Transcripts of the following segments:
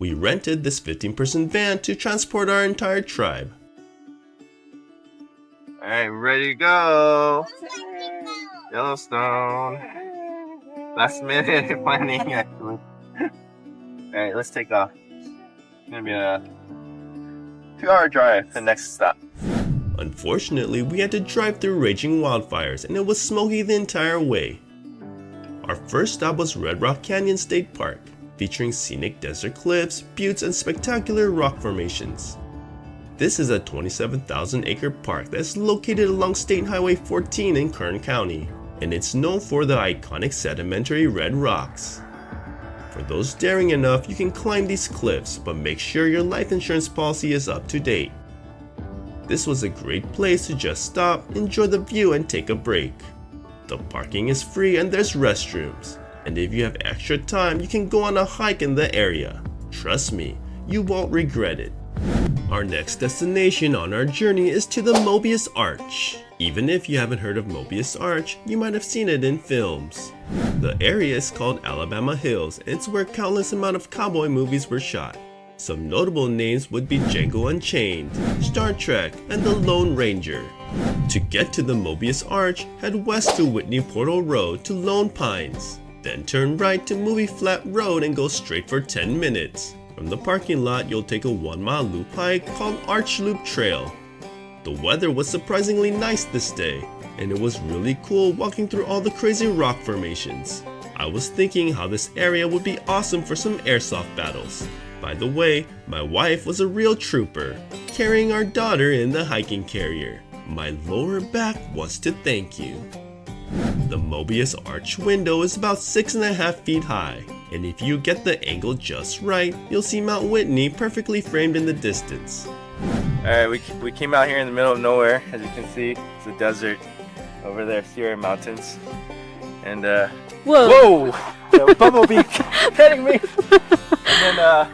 We rented this 15-person van to transport our entire tribe. Alright, we're ready to go! Yellowstone! Last minute planning, actually. Alright, let's take off. It's gonna be a 2-hour drive to the next stop. Unfortunately, we had to drive through raging wildfires and it was smoky the entire way. Our first stop was Red Rock Canyon State Park, featuring scenic desert cliffs, buttes, and spectacular rock formations. This is a 27,000-acre park that is located along State Highway 14 in Kern County, and it's known for the iconic sedimentary red rocks. For those daring enough, you can climb these cliffs, but make sure your life insurance policy is up to date. This was a great place to just stop, enjoy the view, and take a break. The parking is free and there's restrooms, and if you have extra time, you can go on a hike in the area. Trust me, you won't regret it. Our next destination on our journey is to the Mobius Arch. Even if you haven't heard of Mobius Arch, you might have seen it in films. The area is called Alabama Hills, and it's where countless amount of cowboy movies were shot. Some notable names would be Django Unchained, Star Trek, and The Lone Ranger. To get to the Mobius Arch, head west to Whitney Portal Road to Lone Pines. Then turn right to Movie Flat Road and go straight for 10 minutes. From the parking lot, you'll take a 1-mile loop hike called Arch Loop Trail. The weather was surprisingly nice this day, and it was really cool walking through all the crazy rock formations. I was thinking how this area would be awesome for some airsoft battles. By the way, my wife was a real trooper, carrying our daughter in the hiking carrier. My lower back wants to thank you. The Mobius Arch window is about 6.5 feet high, and if you get the angle just right, you'll see Mount Whitney perfectly framed in the distance. Alright, we came out here in the middle of nowhere. As you can see, it's a desert. Over there, Sierra Mountains. And whoa! The bumblebee hitting me! And then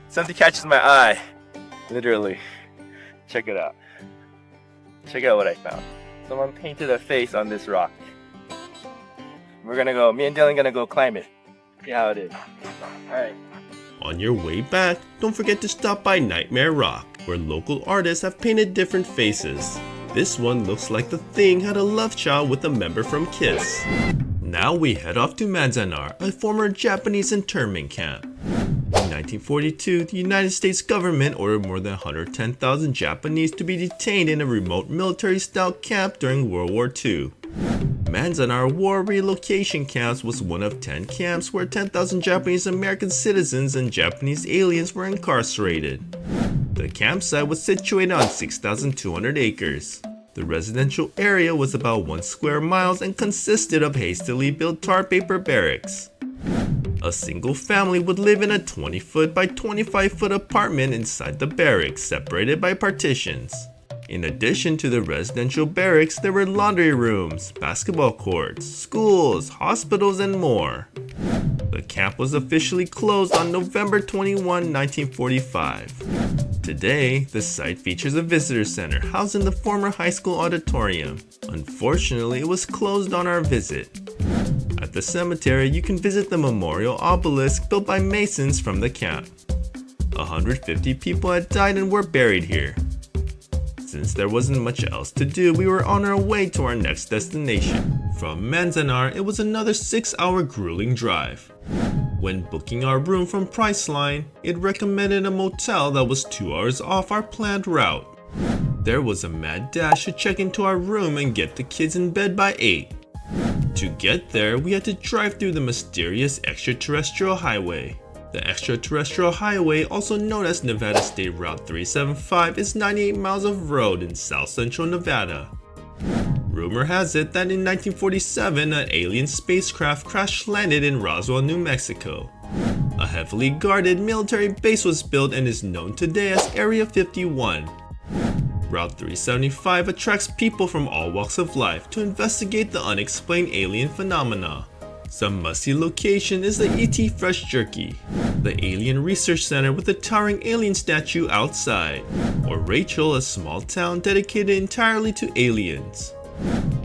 something catches my eye. Literally. Check it out. Check out what I found. Someone painted a face on this rock. We're gonna go, me and Dylan gonna go climb it. See how it is. Alright. On your way back, don't forget to stop by Nightmare Rock, where local artists have painted different faces. This one looks like the Thing had a love child with a member from Kiss. Now we head off to Manzanar, a former Japanese internment camp. In 1942, the United States government ordered more than 110,000 Japanese to be detained in a remote military-style camp during World War II. Manzanar War Relocation Camps was one of 10 camps where 10,000 Japanese American citizens and Japanese aliens were incarcerated. The campsite was situated on 6,200 acres. The residential area was about 1 square miles and consisted of hastily built tar paper barracks. A single family would live in a 20-foot by 25-foot apartment inside the barracks, separated by partitions. In addition to the residential barracks, there were laundry rooms, basketball courts, schools, hospitals, and more. The camp was officially closed on November 21, 1945. Today, the site features a visitor center housed in the former high school auditorium. Unfortunately, it was closed on our visit. At the cemetery, you can visit the memorial obelisk built by Masons from the camp. 150 people had died and were buried here. Since there wasn't much else to do, we were on our way to our next destination. From Manzanar, it was another 6-hour grueling drive. When booking our room from Priceline, it recommended a motel that was 2 hours off our planned route. There was a mad dash to check into our room and get the kids in bed by 8. To get there, we had to drive through the mysterious Extraterrestrial Highway. The Extraterrestrial Highway, also known as Nevada State Route 375, is 98 miles of road in south-central Nevada. Rumor has it that in 1947, an alien spacecraft crash-landed in Roswell, New Mexico. A heavily guarded military base was built and is known today as Area 51. Route 375 attracts people from all walks of life to investigate the unexplained alien phenomena. Some must-see location is the E.T. Fresh Jerky, the Alien Research Center with a towering alien statue outside, or Rachel, a small town dedicated entirely to aliens.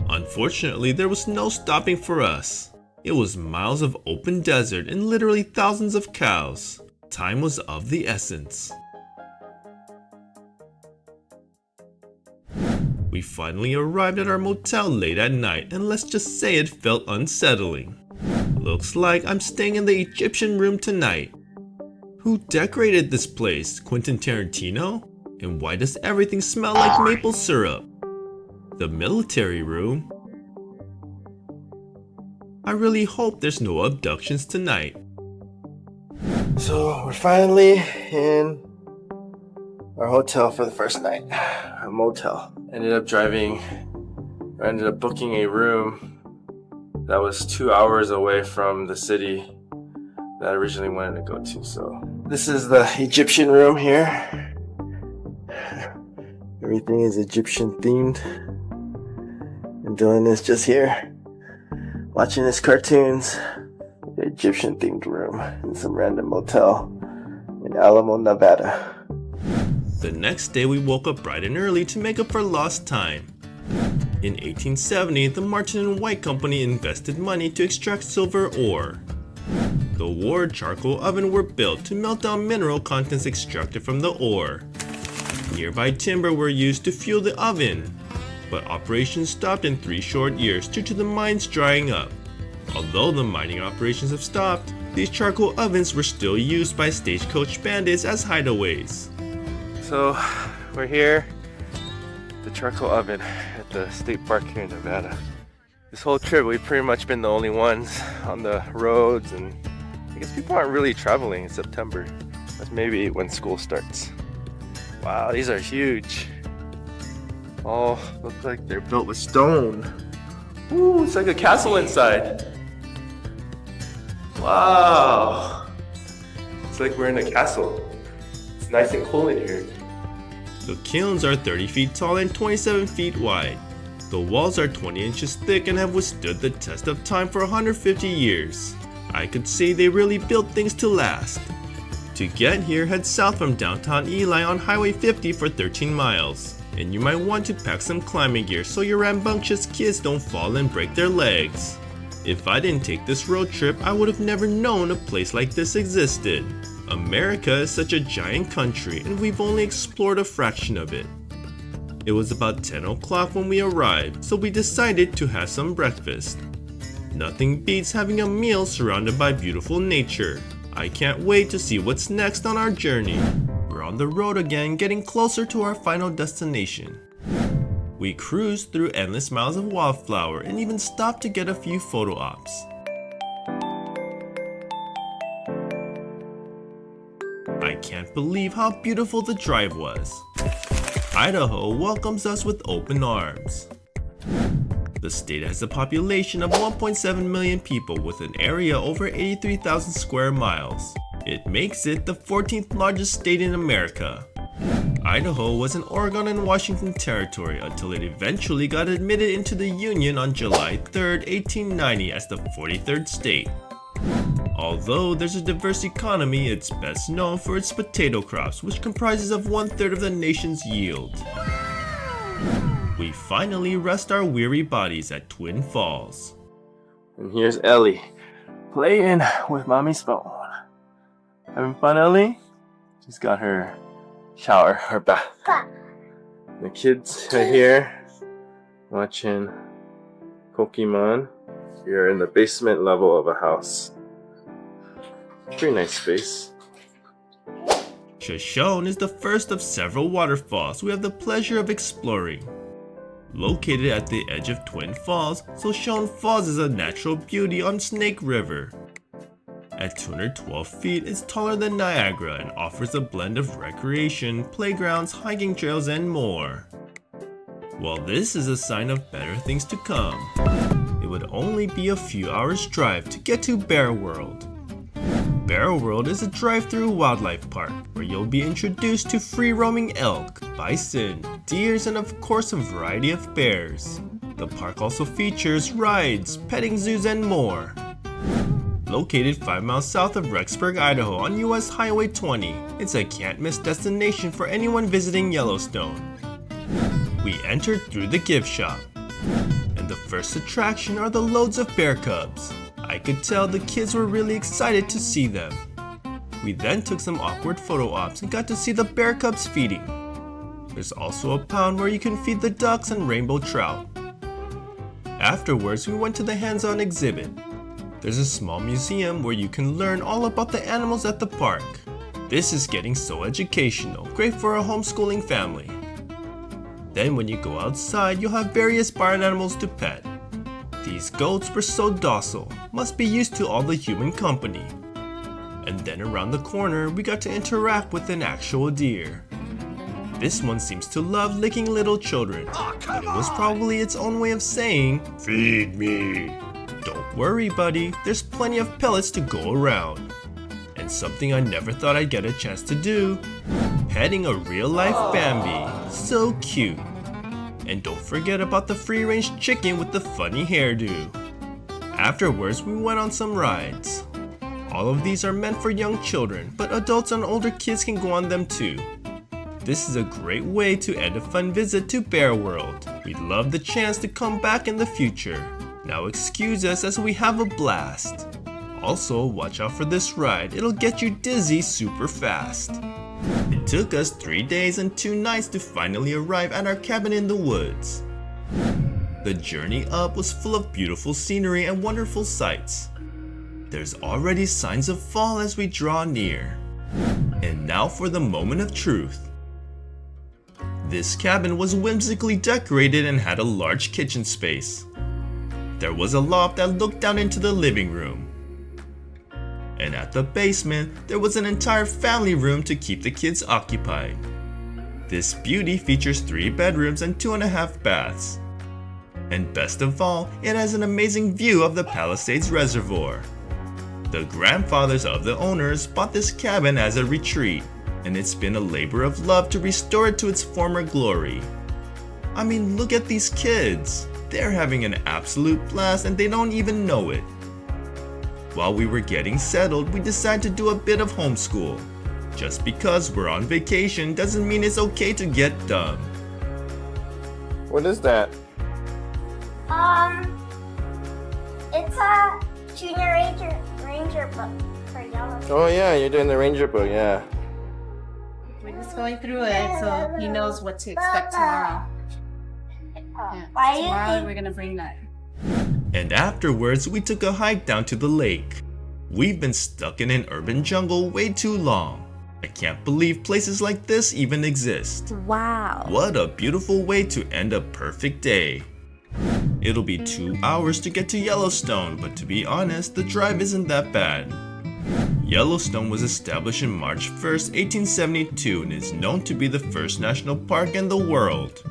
Unfortunately, there was no stopping for us. It was miles of open desert and literally thousands of cows. time was of the essence. We finally arrived at our motel late at night, and let's just say it felt unsettling. Looks like I'm staying in the Egyptian room tonight. Who decorated this place? Quentin Tarantino? And why does everything smell like maple syrup? The military room? I really hope there's no abductions tonight. So we're finally in our hotel for the first night. A motel. Ended up booking a room that was 2 hours away from the city that I originally wanted to go to. So this is the Egyptian room here. Everything is Egyptian themed. And Dylan is just here watching his cartoons. The Egyptian themed room in some random motel in Alamo, Nevada. The next day we woke up bright and early to make up for lost time. In 1870, the Martin and White Company invested money to extract silver ore. The Ward charcoal oven were built to melt down mineral contents extracted from the ore. Nearby timber were used to fuel the oven, but operations stopped in 3 short years due to the mines drying up. Although the mining operations have stopped, these charcoal ovens were still used by stagecoach bandits as hideaways. So we're here, the charcoal oven at the state park here in Nevada. This whole trip we've pretty much been the only ones on the roads, and I guess people aren't really traveling in September. That's maybe when school starts. Wow, these are huge. All look like they're built with stone. Ooh, it's like a castle inside. Wow. It's like we're in a castle. It's nice and cool in here. The kilns are 30 feet tall and 27 feet wide. The walls are 20 inches thick and have withstood the test of time for 150 years. I could say they really built things to last. To get here, head south from downtown Eli on Highway 50 for 13 miles. And you might want to pack some climbing gear so your rambunctious kids don't fall and break their legs. If I didn't take this road trip, I would have never known a place like this existed. America is such a giant country and we've only explored a fraction of it. It was about 10 o'clock when we arrived, so we decided to have some breakfast. Nothing beats having a meal surrounded by beautiful nature. I can't wait to see what's next on our journey. We're on the road again, getting closer to our final destination. We cruised through endless miles of wildflower and even stopped to get a few photo ops. I can't believe how beautiful the drive was. Idaho welcomes us with open arms. The state has a population of 1.7 million people with an area over 83,000 square miles. It makes it the 14th largest state in America. Idaho was an Oregon and Washington territory until it eventually got admitted into the Union on July 3, 1890 as the 43rd state. Although there's a diverse economy, it's best known for its potato crops, which comprises of 1/3 of the nation's yield. We finally rest our weary bodies at Twin Falls. And here's Ellie, playing with mommy's phone. Having fun, Ellie? She's got her shower, her bath. The kids are here watching Pokemon. You're in the basement level of a house. Pretty nice space. Shoshone is the first of several waterfalls we have the pleasure of exploring. Located at the edge of Twin Falls, Shoshone Falls is a natural beauty on Snake River. At 212 feet, it's taller than Niagara and offers a blend of recreation, playgrounds, hiking trails, and more. Well, this is a sign of better things to come. It would only be a few hours' drive to get to Bear World. Bear World is a drive-through wildlife park where you'll be introduced to free-roaming elk, bison, deers, and of course a variety of bears. The park also features rides, petting zoos, and more. Located 5 miles south of Rexburg, Idaho on US Highway 20, it's a can't-miss destination for anyone visiting Yellowstone. We entered through the gift shop, and the first attraction are the loads of bear cubs. I could tell the kids were really excited to see them. We then took some awkward photo ops and got to see the bear cubs feeding. There's also a pond where you can feed the ducks and rainbow trout. Afterwards, we went to the hands-on exhibit. There's a small museum where you can learn all about the animals at the park. This is getting so educational, great for a homeschooling family. Then when you go outside, you'll have various barn animals to pet. These goats were so docile, must be used to all the human company. And then around the corner, we got to interact with an actual deer. This one seems to love licking little children, but it was probably its own way of saying, "Feed me." Don't worry, buddy, there's plenty of pellets to go around. And something I never thought I'd get a chance to do, petting a real-life Bambi. So cute. And don't forget about the free-range chicken with the funny hairdo. Afterwards, we went on some rides. All of these are meant for young children, but adults and older kids can go on them too. This is a great way to end a fun visit to Bear World. We'd love the chance to come back in the future. Now excuse us as we have a blast. Also, watch out for this ride, it'll get you dizzy super fast. It took us 3 days and 2 nights to finally arrive at our cabin in the woods. The journey up was full of beautiful scenery and wonderful sights. There's already signs of fall as we draw near. And now for the moment of truth. This cabin was whimsically decorated and had a large kitchen space. There was a loft that looked down into the living room. And at the basement, there was an entire family room to keep the kids occupied. This beauty features 3 bedrooms and 2.5 baths. And best of all, it has an amazing view of the Palisades Reservoir. The grandfathers of the owners bought this cabin as a retreat, and it's been a labor of love to restore it to its former glory. I mean, look at these kids. They're having an absolute blast and they don't even know it. While we were getting settled, we decided to do a bit of homeschool. Just because we're on vacation doesn't mean it's okay to get dumb. What is that? It's a junior ranger book for Yellowstone. Oh yeah, you're doing the ranger book, yeah. We're just going through it so he knows what to expect tomorrow. Yeah. Why do you Tomorrow think- we're gonna bring that. And afterwards, we took a hike down to the lake. We've been stuck in an urban jungle way too long. I can't believe places like this even exist. Wow. What a beautiful way to end a perfect day. It'll be 2 hours to get to Yellowstone, but to be honest, the drive isn't that bad. Yellowstone was established in March 1st, 1872 and is known to be the first national park in the world.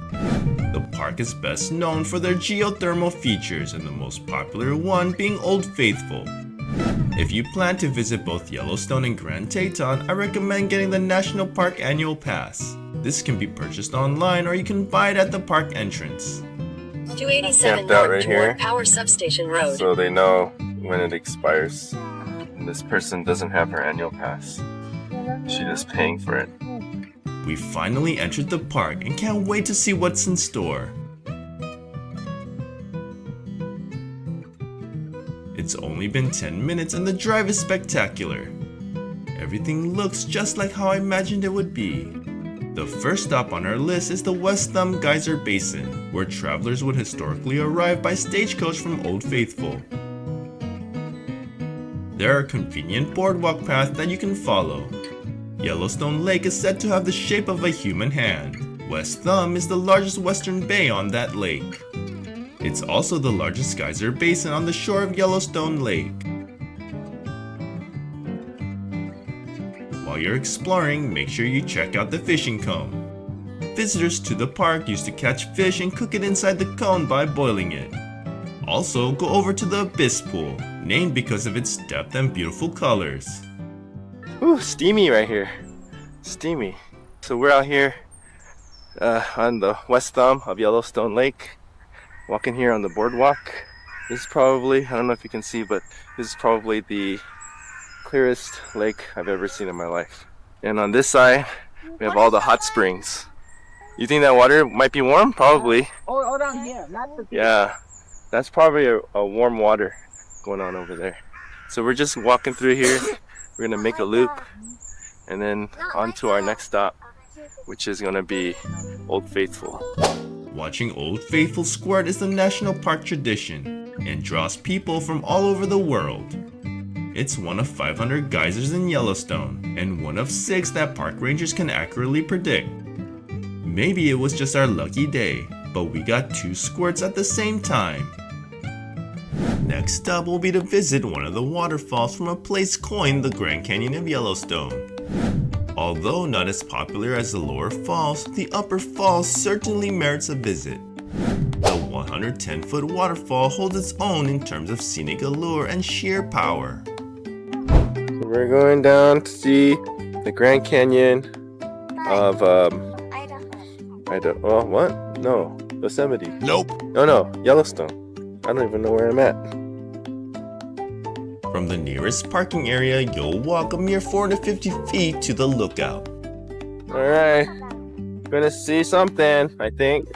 The park is best known for their geothermal features and the most popular one being Old Faithful. If you plan to visit both Yellowstone and Grand Teton, I recommend getting the National Park Annual Pass. This can be purchased online or you can buy it at the park entrance. 287 Camped out North right toward here. Power Substation Road. So they know when it expires. And this person doesn't have her annual pass. She's just paying for it. We finally entered the park and can't wait to see what's in store. It's only been 10 minutes and the drive is spectacular. Everything looks just like how I imagined it would be. The first stop on our list is the West Thumb Geyser Basin, where travelers would historically arrive by stagecoach from Old Faithful. There are convenient boardwalk paths that you can follow. Yellowstone Lake is said to have the shape of a human hand. West Thumb is the largest western bay on that lake. It's also the largest geyser basin on the shore of Yellowstone Lake. While you're exploring, make sure you check out the fishing cone. Visitors to the park used to catch fish and cook it inside the cone by boiling it. Also, go over to the Abyss Pool, named because of its depth and beautiful colors. Ooh, steamy right here. Steamy. So we're out here on the West Thumb of Yellowstone Lake. Walking here on the boardwalk. This is probably, I don't know if you can see, but this is probably the clearest lake I've ever seen in my life. And on this side, we have all the hot springs. You think that water might be warm? Probably. Oh, down here, not the Yeah, that's probably a warm water going on over there. So we're just walking through here. we're gonna make a loop and then on to our next stop, which is gonna be Old Faithful. Watching Old Faithful squirt is the national park tradition and draws people from all over the world. It's one of 500 geysers in Yellowstone and one of 6 that park rangers can accurately predict. Maybe it was just our lucky day, but we got 2 squirts at the same time. Next up will be to visit one of the waterfalls from a place coined the Grand Canyon of Yellowstone. Although not as popular as the lower falls, the upper falls certainly merits a visit. The 110-foot waterfall holds its own in terms of scenic allure and sheer power. So we're going down to see the Grand Canyon of Idaho. Oh, what? No, Yosemite. Nope. No, Yellowstone. I don't even know where I'm at. From the nearest parking area, you'll walk a mere 450 feet to the lookout. Alright, gonna see something, I think.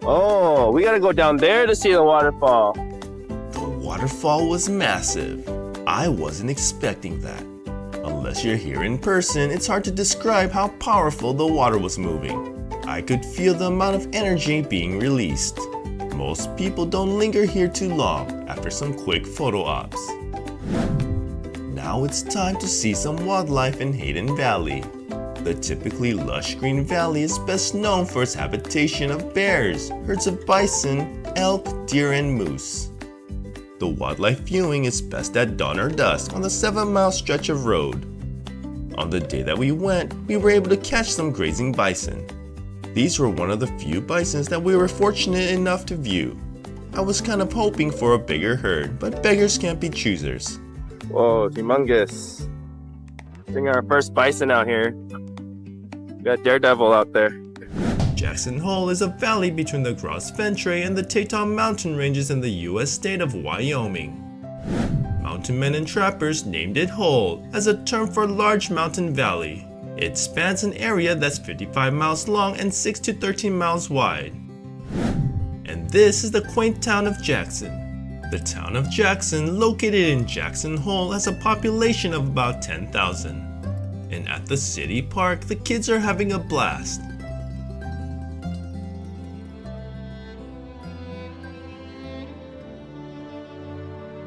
Oh, we gotta go down there to see the waterfall. The waterfall was massive. I wasn't expecting that. Unless you're here in person, it's hard to describe how powerful the water was moving. I could feel the amount of energy being released. Most people don't linger here too long after some quick photo ops. Now it's time to see some wildlife in Hayden Valley. The typically lush green valley is best known for its habitation of bears, herds of bison, elk, deer, and moose. The wildlife viewing is best at dawn or dusk on the 7-mile stretch of road. On the day that we went, we were able to catch some grazing bison. These were one of the few bisons that we were fortunate enough to view. I was kind of hoping for a bigger herd, but beggars can't be choosers. Whoa, humongous. Bring our first bison out here. We got Daredevil out there. Jackson Hole is a valley between the Gros Ventre and the Teton Mountain ranges in the US state of Wyoming. Mountain men and trappers named it Hole as a term for large mountain valley. It spans an area that's 55 miles long and 6 to 13 miles wide. And this is the quaint town of Jackson. The town of Jackson, located in Jackson Hole, has a population of about 10,000. And at the city park, the kids are having a blast.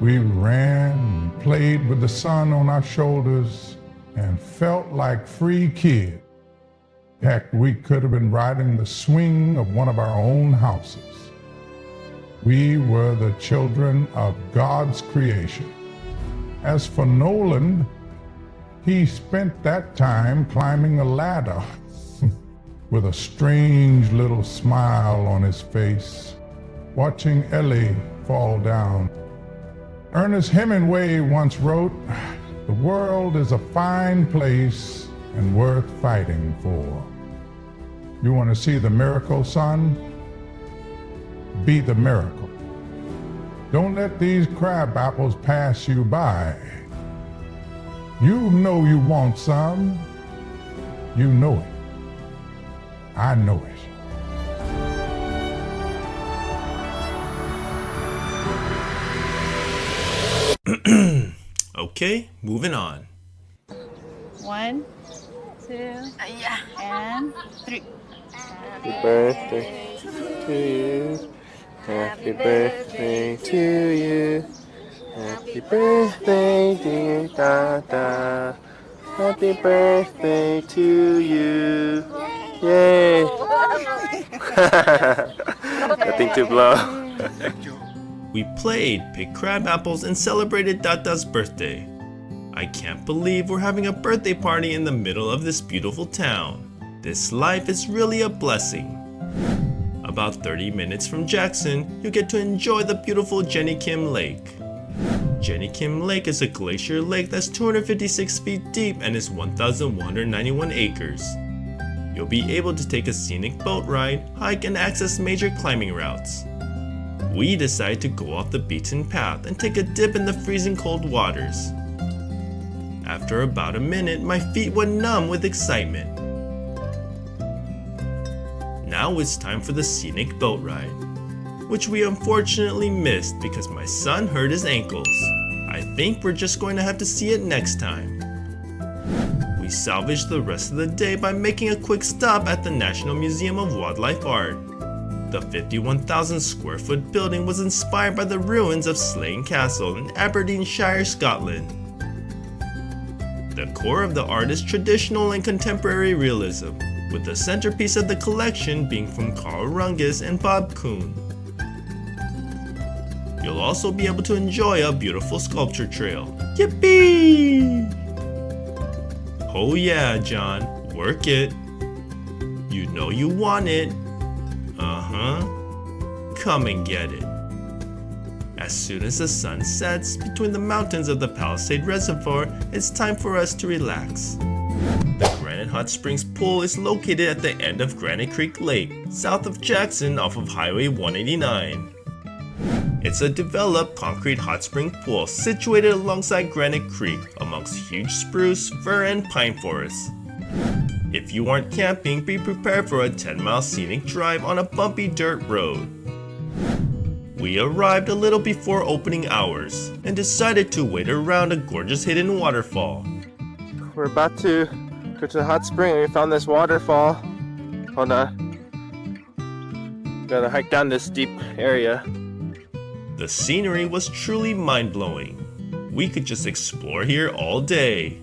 We ran and played with the sun on our shoulders and felt like free kids. Heck, we could have been riding the swing of one of our own houses. We were the children of God's creation. As for Nolan, he spent that time climbing a ladder with a strange little smile on his face, watching Ellie fall down. Ernest Hemingway once wrote, "The world is a fine place and worth fighting for." You want to see the miracle, son? Be the miracle. Don't let these crab apples pass you by. You know you want some. You know it. I know it. Okay, moving on. 1, 2, and 3. Happy birthday to you. Happy birthday to you. Happy birthday, dear Dada. Happy birthday to you. Yay! Nothing to blow. We played, picked crab apples, and celebrated Dada's birthday. I can't believe we're having a birthday party in the middle of this beautiful town. This life is really a blessing. About 30 minutes from Jackson, you get to enjoy the beautiful Jenny Kim Lake. Jenny Kim Lake is a glacier lake that's 256 feet deep and is 1,191 acres. You'll be able to take a scenic boat ride, hike, and access major climbing routes. We decided to go off the beaten path and take a dip in the freezing cold waters. After about a minute, my feet went numb with excitement. Now it's time for the scenic boat ride, which we unfortunately missed because my son hurt his ankles. I think we're just going to have to see it next time. We salvaged the rest of the day by making a quick stop at the National Museum of Wildlife Art. The 51,000 square foot building was inspired by the ruins of Slane Castle in Aberdeenshire, Scotland. The core of the art is traditional and contemporary realism, with the centerpiece of the collection being from Carl Rungus and Bob Kuhn. You'll also be able to enjoy a beautiful sculpture trail. Yippee! Oh yeah, John, work it. You know you want it. Come and get it. As soon as the sun sets between the mountains of the Palisade Reservoir, it's time for us to relax. The Granite Hot Springs pool is located at the end of Granite Creek Lake, south of Jackson off of Highway 189. It's a developed concrete hot spring pool situated alongside Granite Creek amongst huge spruce, fir, and pine forests. If you aren't camping, be prepared for a 10-mile scenic drive on a bumpy dirt road. We arrived a little before opening hours and decided to wait around a gorgeous hidden waterfall. We're about to go to the hot spring. We found this waterfall. Hold on. Gotta hike down this steep area. The scenery was truly mind-blowing. We could just explore here all day.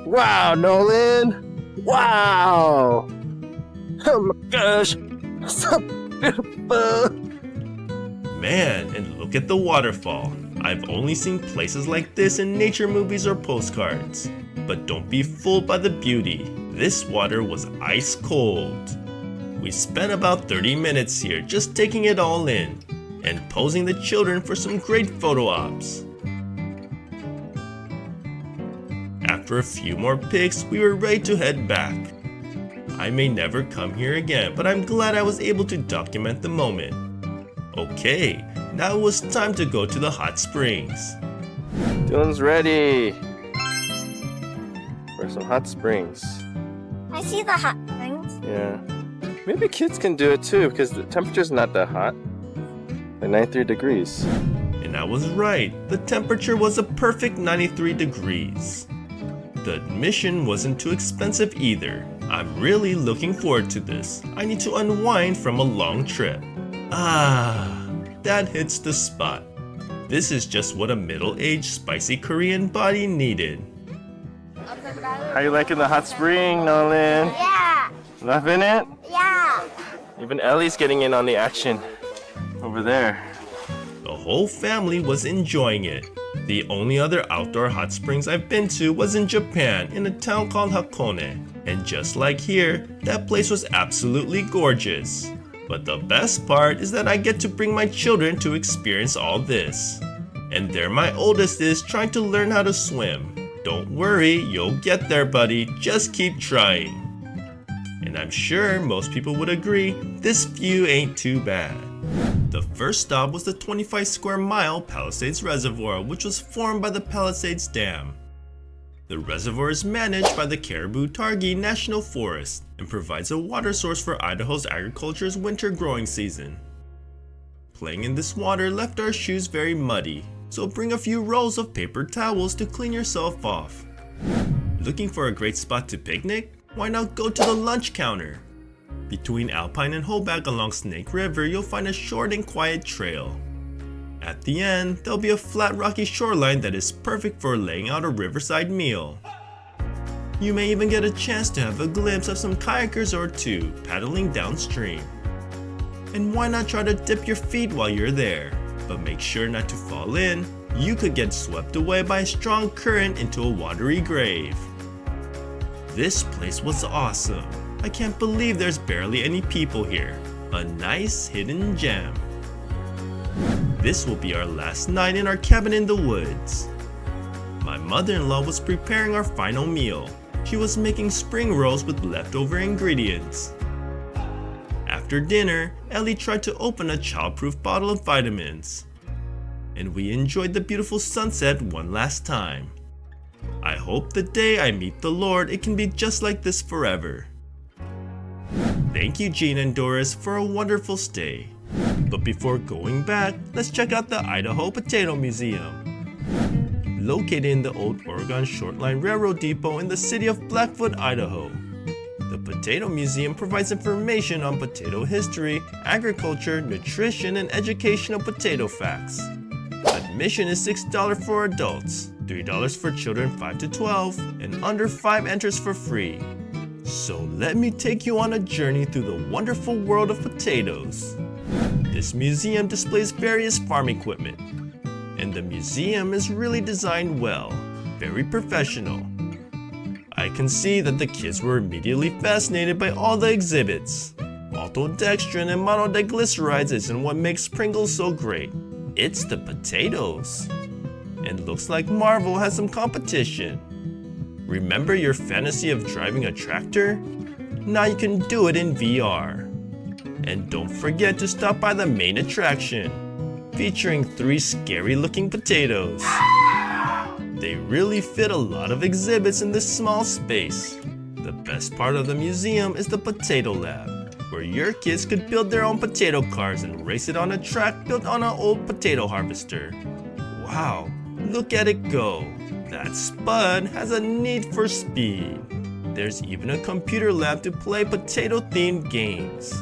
Wow, Nolan! Wow! Oh my gosh! So beautiful! Man, and look at the waterfall. I've only seen places like this in nature movies or postcards. But don't be fooled by the beauty. This water was ice cold. We spent about 30 minutes here just taking it all in and posing the children for some great photo ops. After a few more pics, we were ready to head back. I may never come here again, but I'm glad I was able to document the moment. Okay, now it was time to go to the hot springs. Dylan's ready for some hot springs. I see the hot springs. Yeah. Maybe kids can do it too because the temperature's not that hot. Like 93 degrees. And I was right. The temperature was a perfect 93 degrees. The admission wasn't too expensive either. I'm really looking forward to this. I need to unwind from a long trip. That hits the spot. This is just what a middle-aged spicy Korean body needed. How you liking the hot spring, Nolan? Yeah. Loving it? Yeah. Even Ellie's getting in on the action over there. The whole family was enjoying it. The only other outdoor hot springs I've been to was in Japan in a town called Hakone. And just like here, that place was absolutely gorgeous. But the best part is that I get to bring my children to experience all this. And there my oldest is trying to learn how to swim. Don't worry, you'll get there, buddy. Just keep trying. And I'm sure most people would agree, this view ain't too bad. The first stop was the 25 square mile Palisades Reservoir, which was formed by the Palisades Dam. The reservoir is managed by the Caribou-Targhee National Forest and provides a water source for Idaho's agriculture's winter growing season. Playing in this water left our shoes very muddy, so bring a few rolls of paper towels to clean yourself off. Looking for a great spot to picnic? Why not go to the lunch counter? Between Alpine and Hoback along Snake River, you'll find a short and quiet trail. At the end, there'll be a flat rocky shoreline that is perfect for laying out a riverside meal. You may even get a chance to have a glimpse of some kayakers or two paddling downstream. And why not try to dip your feet while you're there? But make sure not to fall in. You could get swept away by a strong current into a watery grave. This place was awesome. I can't believe there's barely any people here. A nice hidden gem. This will be our last night in our cabin in the woods. My mother-in-law was preparing our final meal. She was making spring rolls with leftover ingredients. After dinner, Ellie tried to open a childproof bottle of vitamins. And we enjoyed the beautiful sunset one last time. I hope the day I meet the Lord it can be just like this forever. Thank you, Gene and Doris, for a wonderful stay. But before going back, let's check out the Idaho Potato Museum. located in the old Oregon Shortline Railroad Depot in the city of Blackfoot, Idaho. The Potato Museum provides information on potato history, agriculture, nutrition, and educational potato facts. Admission is $6 for adults, $3 for children 5 to 12, and under 5 enters for free. So let me take you on a journey through the wonderful world of potatoes. This museum displays various farm equipment, and the museum is really designed well, very professional. I can see that the kids were immediately fascinated by all the exhibits. Maltodextrin and monodiglycerides isn't what makes Pringles so great. It's the potatoes. And looks like Marvel has some competition. Remember your fantasy of driving a tractor? Now you can do it in VR. And don't forget to stop by the main attraction, featuring 3 scary-looking potatoes. They really fit a lot of exhibits in this small space. The best part of the museum is the Potato Lab, where your kids could build their own potato cars and race it on a track built on an old potato harvester. Wow, look at it go. That Spud has a need for speed. There's even a computer lab to play potato-themed games.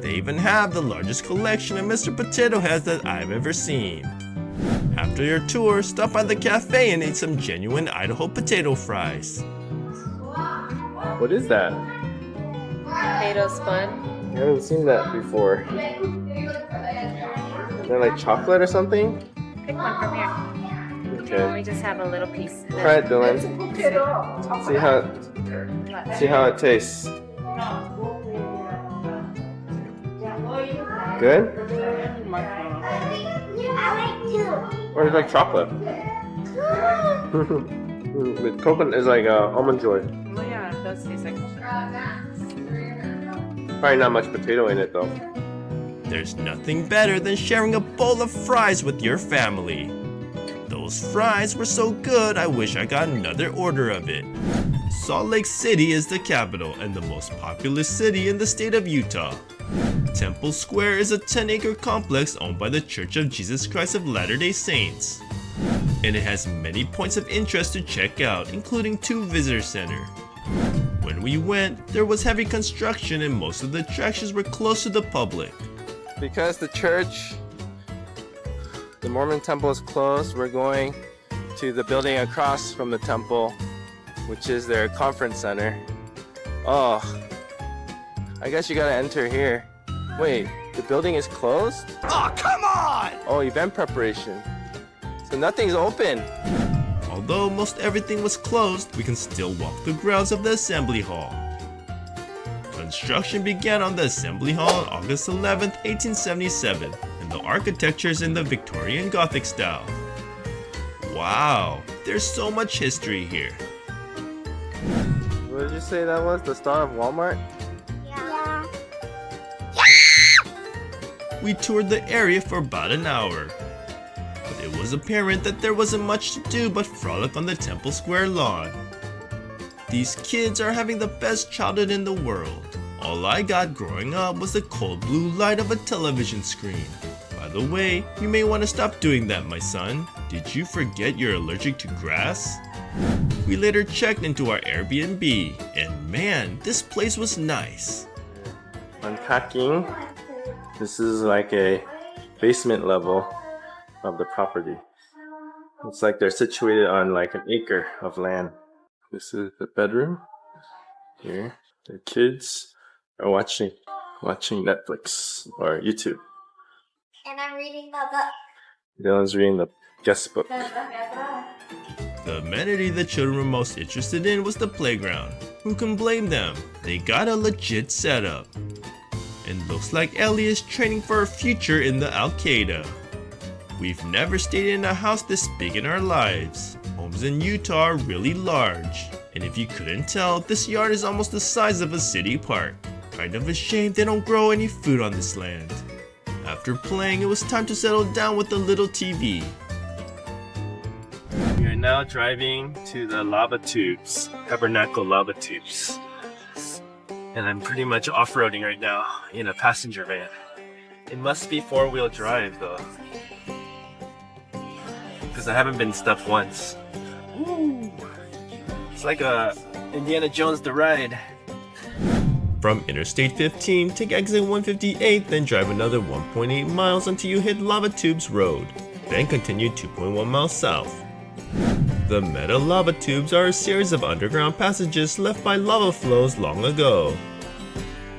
They even have the largest collection of Mr. Potato Heads that I've ever seen. After your tour, stop by the cafe and eat some genuine Idaho potato fries. What is that? Potato spud. I haven't seen that before. Is that like chocolate or something? Pick one from here. Let Okay. me just have a little piece. Try it, Dylan. See how it tastes. Good? Or it's like chocolate. With coconut is like almond joy. Oh yeah, it does taste like Probably not much potato in it though. There's nothing better than sharing a bowl of fries with your family. Those fries were so good, I wish I got another order of it. Salt Lake City is the capital and the most populous city in the state of Utah. Temple Square is a 10-acre complex owned by the Church of Jesus Christ of Latter-day Saints. And it has many points of interest to check out, including 2 visitor centers. When we went, there was heavy construction and most of the attractions were closed to the public. Because the church, the Mormon temple is closed, we're going to the building across from the temple, which is their conference center. Oh, I guess you gotta enter here. Wait, the building is closed? Oh, come on! Oh, event preparation. So nothing's open. Although most everything was closed, we can still walk the grounds of the Assembly Hall. Construction began on the Assembly Hall on August 11, 1877, and the architecture is in the Victorian Gothic style. Wow, there's so much history here. What did you say that was? The Star of Walmart? Yeah. We toured the area for about an hour. But it was apparent that there wasn't much to do but frolic on the Temple Square lawn. These kids are having the best childhood in the world. All I got growing up was the cold blue light of a television screen. By the way, you may want to stop doing that, my son. Did you forget you're allergic to grass? We later checked into our Airbnb, and man, this place was nice. Unpacking. This is like a basement level of the property. It's like they're situated on like an acre of land. This is the bedroom. Here, the kids are watching Netflix or YouTube. And I'm reading the book. Dylan's reading the guest book. The amenity the children were most interested in was the playground. Who can blame them? They got a legit setup. And looks like Ellie is training for her future in the Al-Qaeda. We've never stayed in a house this big in our lives. Homes in Utah are really large. And if you couldn't tell, this yard is almost the size of a city park. Kind of a shame they don't grow any food on this land. After playing, it was time to settle down with the little TV. We are now driving to the lava tubes, Tabernacle lava tubes. And I'm pretty much off-roading right now in a passenger van. It must be 4-wheel drive though. because I haven't been stuck once. Ooh. It's like a Indiana Jones the ride. From Interstate 15, take exit 158, then drive another 1.8 miles until you hit Lava Tubes Road. Then continue 2.1 miles south. The Meta Lava Tubes are a series of underground passages left by lava flows long ago.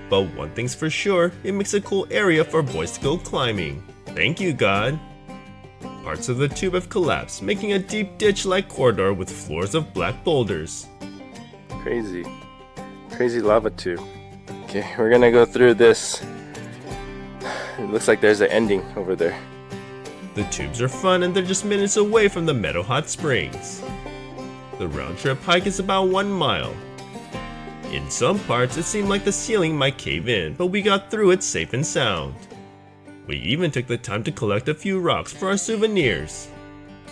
But one thing's for sure, it makes a cool area for boys to go climbing. Thank you, God. Parts of the tube have collapsed, making a deep ditch-like corridor with floors of black boulders. Crazy lava tube. Okay, we're gonna go through this. It looks like there's an ending over there. The tubes are fun and they're just minutes away from the Granite Hot Springs. The round trip hike is about 1 mile. In some parts it seemed like the ceiling might cave in, but we got through it safe and sound. We even took the time to collect a few rocks for our souvenirs.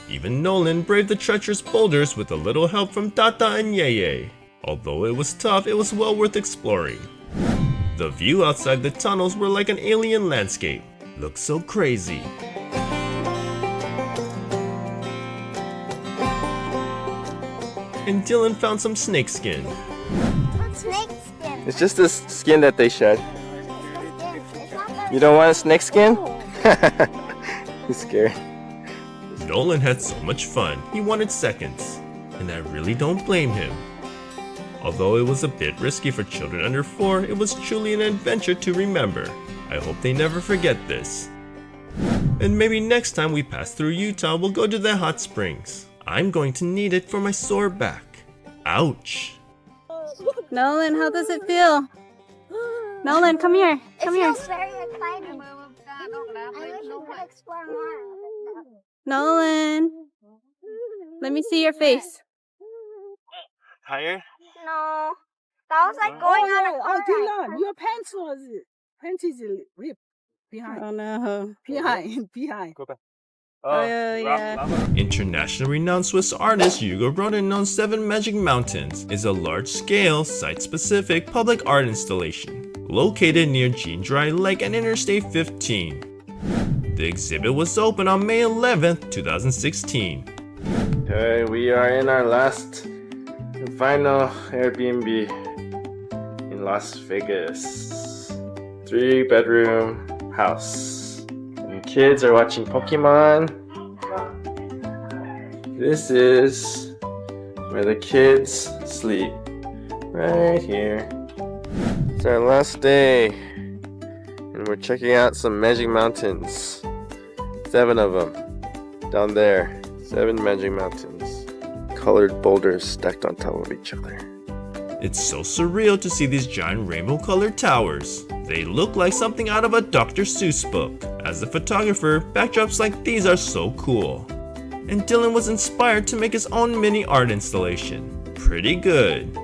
Even Nolan braved the treacherous boulders with a little help from Tata and Yeye. Although it was tough, it was well worth exploring. The view outside the tunnels were like an alien landscape. Looked so crazy. And Dylan found some snake skin. Snake skin. It's just this skin that they shed. It's not You don't want a snake skin? He's scared. Nolan had so much fun, he wanted seconds. And I really don't blame him. Although it was a bit risky for children under 4, it was truly an adventure to remember. I hope they never forget this. And maybe next time we pass through Utah, we'll go to the hot springs. I'm going to need it for my sore back. Ouch. Nolan, how does it feel? Nolan, come here. Come here. It feels very exciting. I wish we could explore more. Nolan, let me see your face. Tired? No, that was like going on a car ride. Dylan, your pants is ripped behind. Oh no. Behind. Go back. Oh, yeah. Internationally renowned Swiss artist Hugo Rodin's 7 Magic Mountains is a large-scale, site-specific public art installation located near Jean Dry Lake and Interstate 15. The exhibit was open on May 11th, 2016. Okay, we are in our last and final Airbnb in Las Vegas. 3-bedroom house. And kids are watching Pokemon. This is where the kids sleep. Right here. It's our last day. And we're checking out some Magic Mountains. 7 of them. Down there. 7 Magic Mountains. Colored boulders stacked on top of each other. It's so surreal to see these giant rainbow-colored towers. They look like something out of a Dr. Seuss book. As a photographer, backdrops like these are so cool. And Dylan was inspired to make his own mini art installation. Pretty good.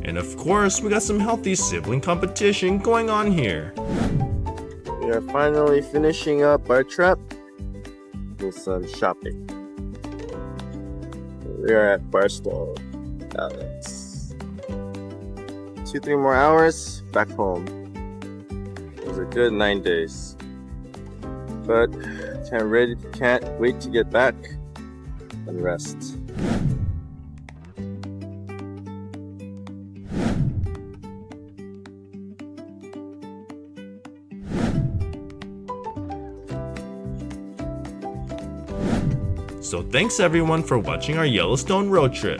And of course, we got some healthy sibling competition going on here. We are finally finishing up our trip with some shopping. We are at Barstow Palace. 2-3 more hours, back home. It was a good 9 days. But can't wait to get back and rest. So thanks everyone for watching our Yellowstone road trip.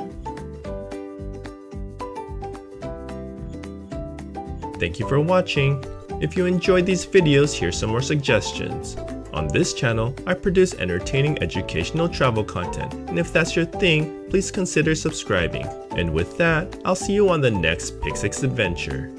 Thank you for watching. If you enjoyed these videos, here's some more suggestions. On this channel, I produce entertaining educational travel content, and if that's your thing, please consider subscribing. And with that, I'll see you on the next Pixix adventure.